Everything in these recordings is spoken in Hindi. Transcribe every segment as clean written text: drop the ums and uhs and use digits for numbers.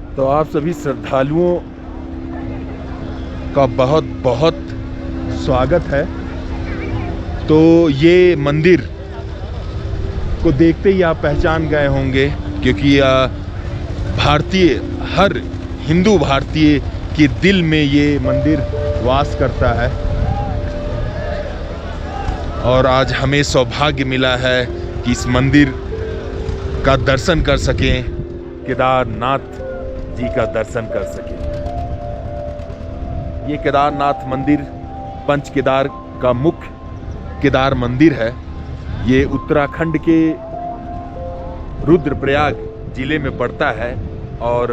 तो आप सभी श्रद्धालुओं का बहुत बहुत स्वागत है। तो ये मंदिर को देखते ही आप पहचान गए होंगे, क्योंकि हर हिंदू भारतीय के दिल में ये मंदिर वास करता है। और आज हमें सौभाग्य मिला है कि इस मंदिर का दर्शन कर सकें, केदारनाथ जी का दर्शन कर सकें। ये केदारनाथ मंदिर पंच केदार का मुख्य केदार मंदिर है। ये उत्तराखंड के रुद्रप्रयाग जिले में पड़ता है और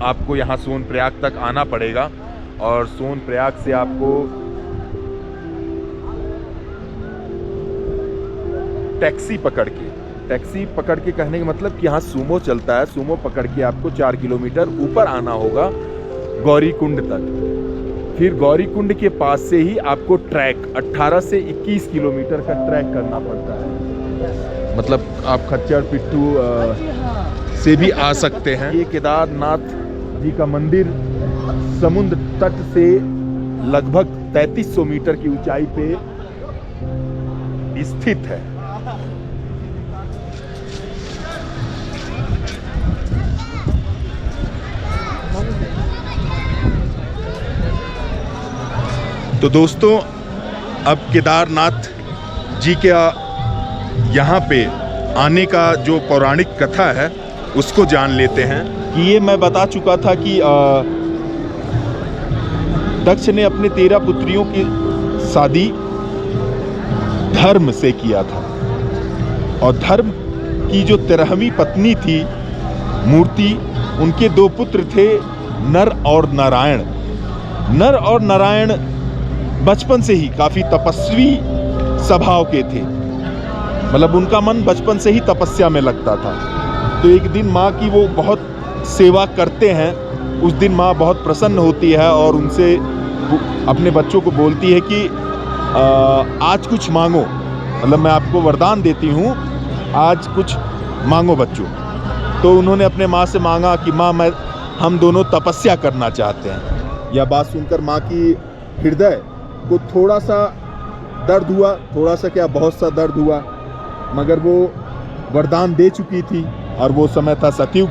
आपको यहाँ सोनप्रयाग तक आना पड़ेगा और सोनप्रयाग से आपको टैक्सी पकड़ के कहने का मतलब कि यहाँ सूमो चलता है। सूमो पकड़ के आपको 4 किलोमीटर ऊपर आना होगा गौरीकुंड तक। फिर गौरीकुंड के पास से ही आपको ट्रैक 18 से 21 किलोमीटर का ट्रैक करना पड़ता है। मतलब आप खच्चर पिट्टू से भी आ सकते हैं। ये केदारनाथ जी का मंदिर समुद्र तट से लगभग 3300 मीटर की ऊंचाई पे स्थित है। तो दोस्तों, अब केदारनाथ जी के यहाँ पे आने का जो पौराणिक कथा है उसको जान लेते हैं। कि ये मैं बता चुका था कि दक्ष ने अपने 13 पुत्रियों की शादी धर्म से किया था और धर्म की जो 13वीं पत्नी थी मूर्ति, उनके 2 पुत्र थे नर और नारायण। नर और नारायण बचपन से ही काफी तपस्वी स्वभाव के थे, मतलब उनका मन बचपन से ही तपस्या में लगता था। तो एक दिन माँ की वो बहुत सेवा करते हैं। उस दिन माँ बहुत प्रसन्न होती है और उनसे अपने बच्चों को बोलती है कि आज कुछ मांगो, मतलब मैं आपको वरदान देती हूँ, आज कुछ मांगो बच्चों। तो उन्होंने अपने माँ से मांगा कि माँ हम दोनों तपस्या करना चाहते हैं। यह बात सुनकर माँ की हृदय को थोड़ा सा दर्द हुआ, थोड़ा सा क्या बहुत सा दर्द हुआ, मगर वो वरदान दे चुकी थी और वो समय था सतयुग।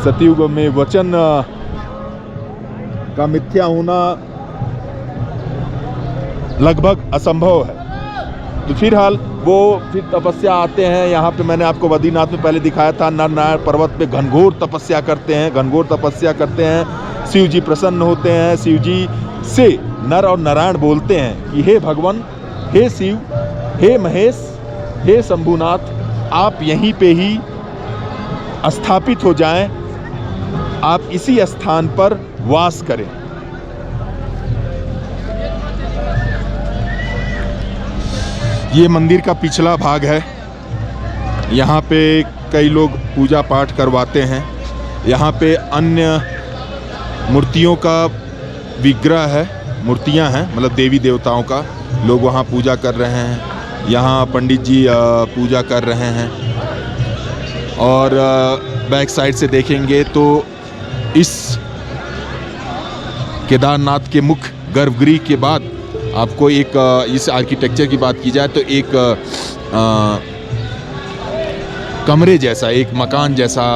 सतयुग में वचन का मिथ्या होना लगभग असंभव है। तो फिलहाल वो फिर तपस्या आते हैं यहाँ पे। मैंने आपको बद्रीनाथ में पहले दिखाया था, नर नारायण पर्वत पे घनघोर तपस्या करते हैं, घनघोर तपस्या करते हैं। शिव जी प्रसन्न होते हैं। शिव जी से नर और नारायण बोलते हैं कि हे भगवान, हे शिव, हे महेश, हे शंभुनाथ, आप यहीं पे ही स्थापित हो जाएं, आप इसी स्थान पर वास करें। ये मंदिर का पिछला भाग है। यहाँ पे कई लोग पूजा पाठ करवाते हैं। यहाँ पे अन्य मूर्तियों का विग्रह है, मूर्तियाँ हैं, मतलब देवी देवताओं का। लोग वहाँ पूजा कर रहे हैं। यहाँ पंडित जी पूजा कर रहे हैं। और बैक साइड से देखेंगे तो इस केदारनाथ के मुख्य गर्भगृह के बाद आपको एक इस आर्किटेक्चर की बात की जाए तो एक कमरे जैसा, एक मकान जैसा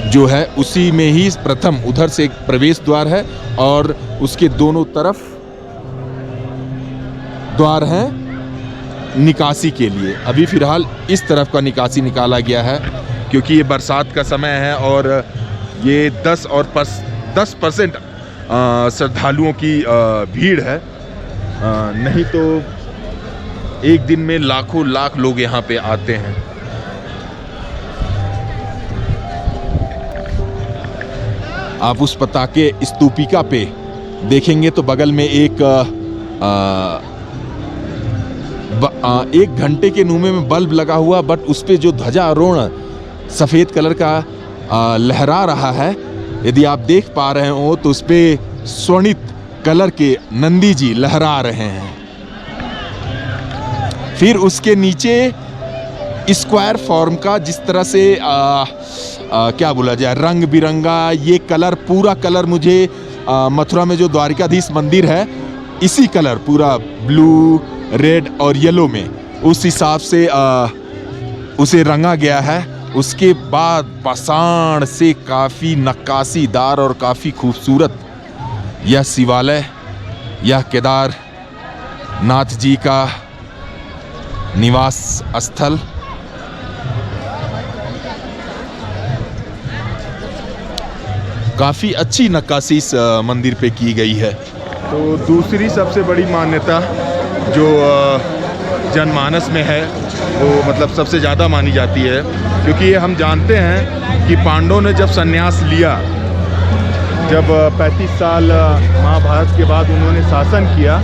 जो है, उसी में ही प्रथम उधर से एक प्रवेश द्वार है और उसके दोनों तरफ द्वार हैं निकासी के लिए। अभी फिलहाल इस तरफ का निकासी निकाला गया है क्योंकि ये बरसात का समय है और ये 10% श्रद्धालुओं की भीड़ है। नहीं तो एक दिन में लाखों लाख लोग यहाँ पे आते हैं। आप उस पताके स्तूपिका पे देखेंगे तो बगल में एक 1 घंटे के नुमे में बल्ब लगा हुआ, बट उस पे जो ध्वजारोहण सफ़ेद कलर का लहरा रहा है, यदि आप देख पा रहे हो तो उस पे स्वर्णित कलर के नंदी जी लहरा रहे हैं। फिर उसके नीचे स्क्वायर फॉर्म का, जिस तरह से क्या बोला जाए, रंग बिरंगा ये कलर, पूरा कलर मुझे मथुरा में जो द्वारिकाधीश मंदिर है इसी कलर पूरा ब्लू, रेड और येलो में उस हिसाब से उसे रंगा गया है। उसके बाद पाषाण से काफ़ी नक्काशीदार और काफ़ी खूबसूरत यह शिवालय, यह केदारनाथ जी का निवास स्थल। काफ़ी अच्छी नक्काशी इस मंदिर पे की गई है। तो दूसरी सबसे बड़ी मान्यता जो जनमानस में है वो मतलब सबसे ज़्यादा मानी जाती है, क्योंकि ये हम जानते हैं कि पांडवों ने जब संन्यास लिया, जब 35 साल महाभारत के बाद उन्होंने शासन किया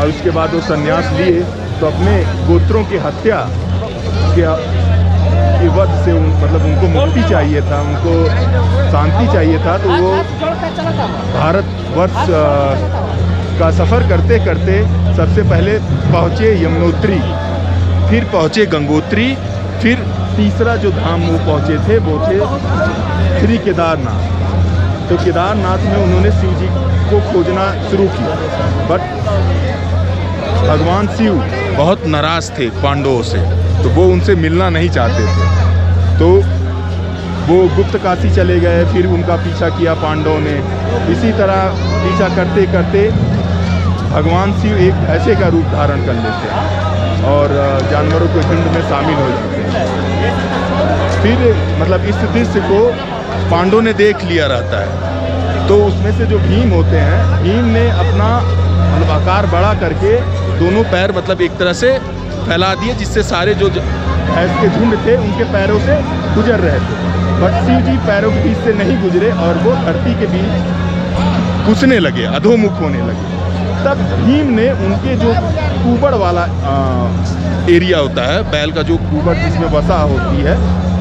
और उसके बाद वो संन्यास लिए, तो अपने गोत्रों की हत्या के वध से मतलब उनको मुक्ति चाहिए था, उनको शांति चाहिए था। तो वो भारतवर्ष का सफ़र करते करते सबसे पहले पहुँचे यमुनोत्री, फिर पहुँचे गंगोत्री, फिर तीसरा जो धाम वो पहुँचे थे वो थे श्री केदारनाथ। तो केदारनाथ में उन्होंने शिव जी को खोजना शुरू किया, बट भगवान शिव बहुत नाराज़ थे पांडवों से, तो वो उनसे मिलना नहीं चाहते थे। तो वो गुप्त काशी चले गए, फिर उनका पीछा किया पांडवों ने। इसी तरह पीछा करते करते भगवान शिव एक भैंसे का रूप धारण कर लेते हैं और जानवरों के झुंड में शामिल हो जाते हैं। फिर मतलब इस दृश्य को पांडवों ने देख लिया रहता है, तो उसमें से जो भीम होते हैं, भीम ने अपना मतलब आकार बड़ा करके दोनों पैर मतलब एक तरह से फैला दिए, जिससे सारे जो भैंस के झुंड थे उनके पैरों से गुजर रहे थे। बट शिव जी पैरों के बीच से नहीं गुजरे और वो धरती के बीच घुसने लगे, अधोमुख होने लगे। तब भीम ने उनके जो कुबड़ वाला एरिया होता है, बैल का जो कुबड़ जिसमें वसा होती है,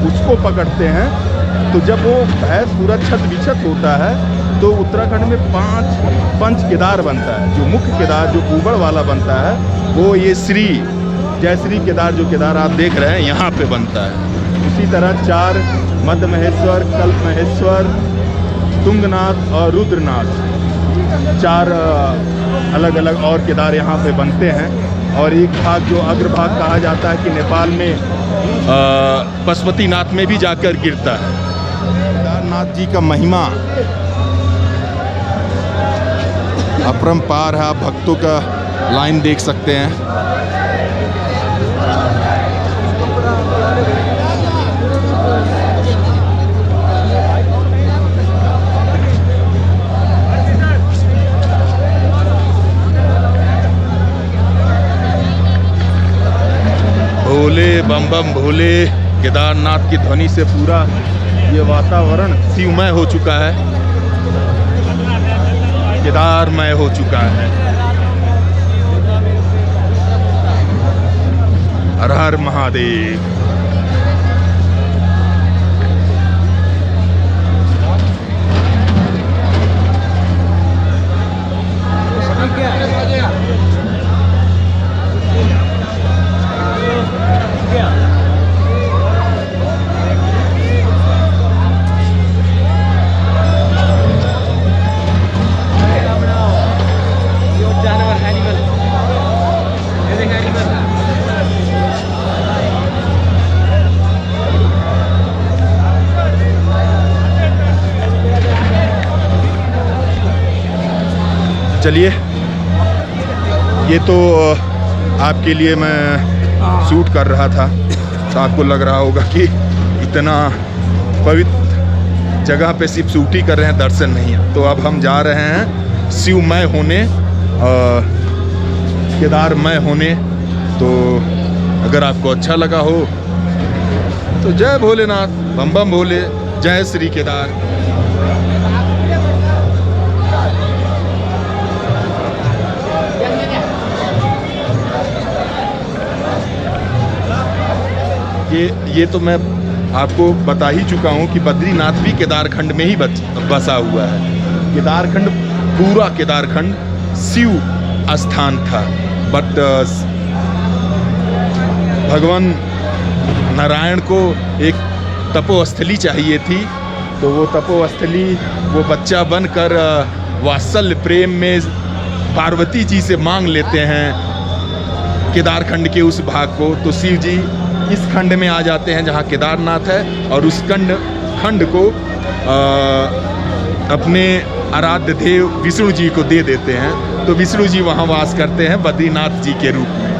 उसको पकड़ते हैं। तो जब वो भैंस पूरा छत बिछत होता है तो उत्तराखंड में 5 पंच केदार बनता है। जो मुख्य केदार जो कुबड़ वाला बनता है वो ये श्री जय श्री केदार, जो केदार आप देख रहे हैं यहाँ पे बनता है। इसी तरह 4 मध्य महेश्वर, कल्प महेश्वर, तुंगनाथ और रुद्रनाथ, 4 अलग अलग और केदार यहाँ पे बनते हैं। और एक भाग जो अग्रभाग कहा जाता है कि नेपाल में पशुपतिनाथ में भी जाकर गिरता है। केदारनाथ जी का महिमा अपरंपार है। आप भक्तों का लाइन देख सकते हैं। भोले बम बम भोले, केदारनाथ की ध्वनि से पूरा ये वातावरण शिवमय हो चुका है, केदारमय हो चुका है। हर हर महादेव। चलिए, ये तो आपके लिए मैं शूट कर रहा था, तो आपको लग रहा होगा कि इतना पवित्र जगह पे सिर्फ शूट ही कर रहे हैं, दर्शन नहीं है। तो अब हम जा रहे हैं शिवमय होने, केदारमय होने। तो अगर आपको अच्छा लगा हो तो जय भोलेनाथ, बम बम भोले, जय श्री केदार। ये तो मैं आपको बता ही चुका हूँ कि बद्रीनाथ भी केदारखंड में ही बसा हुआ है। केदारखंड, पूरा केदारखंड शिव स्थान था, बट भगवान नारायण को एक तपोस्थली चाहिए थी, तो वो तपोस्थली वो बच्चा बनकर वात्सल्य प्रेम में पार्वती जी से मांग लेते हैं केदारखंड के उस भाग को। तो शिव जी इस खंड में आ जाते हैं जहाँ केदारनाथ है, और उस खंड को अपने आराध्य देव विष्णु जी को दे देते हैं। तो विष्णु जी वहाँ वास करते हैं बद्रीनाथ जी के रूप में।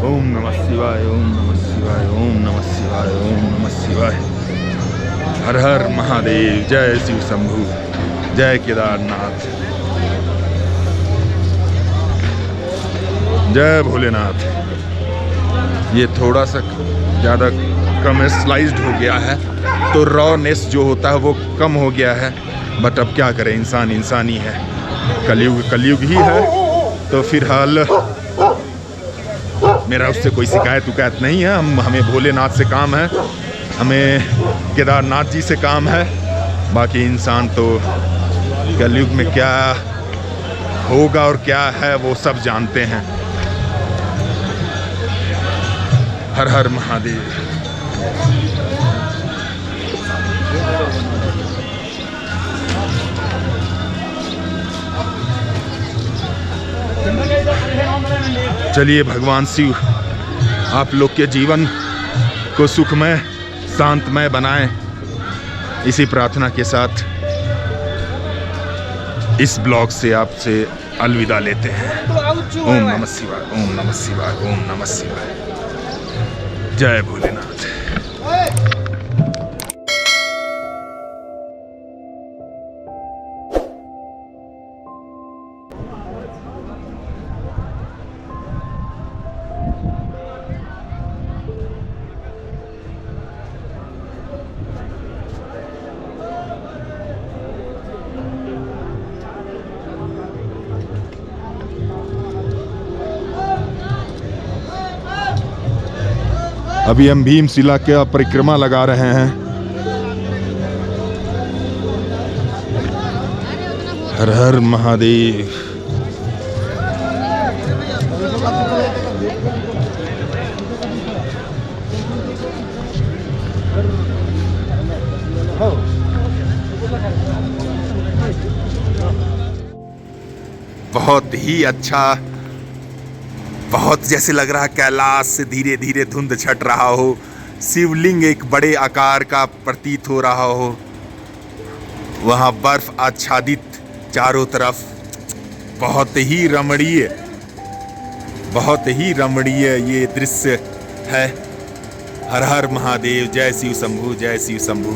ओम नमः शिवाय, ओम नमः शिवाय, ओम नमः शिवाय, ओम नमः शिवाय। हर हर महादेव, जय शिव शंभू, जय केदारनाथ, जय भोलेनाथ। ये थोड़ा सा ज़्यादा कमर्शलाइज्ड हो गया है, तो रॉनेस जो होता है वो कम हो गया है, बट अब क्या करें, इंसान इंसानी है, कलयुग ही है। तो फिलहाल मेरा उससे कोई शिकायत नहीं है। हमें भोलेनाथ से काम है, हमें केदारनाथ जी से काम है। बाकी इंसान तो कलयुग में क्या होगा और क्या है वो सब जानते हैं। हर हर महादेव। चलिए, भगवान शिव आप लोग के जीवन को सुखमय शांतमय बनाएं, इसी प्रार्थना के साथ इस ब्लॉग से आपसे अलविदा लेते हैं। ओम नमः शिवाय, ओम नमः शिवाय, ओम नमः शिवाय। जय भोलेनाथ। अभी हम भीमशिला का परिक्रमा लगा रहे हैं। हर हर महादेव। बहुत ही अच्छा, बहुत जैसे लग रहा है कैलाश से धीरे धीरे धुंध छट रहा हो, शिवलिंग एक बड़े आकार का प्रतीत हो रहा हो, वहाँ बर्फ आच्छादित चारों तरफ, बहुत ही रमणीय ये दृश्य है। हर हर महादेव, जय शिव शंभू, जय शिव शंभू।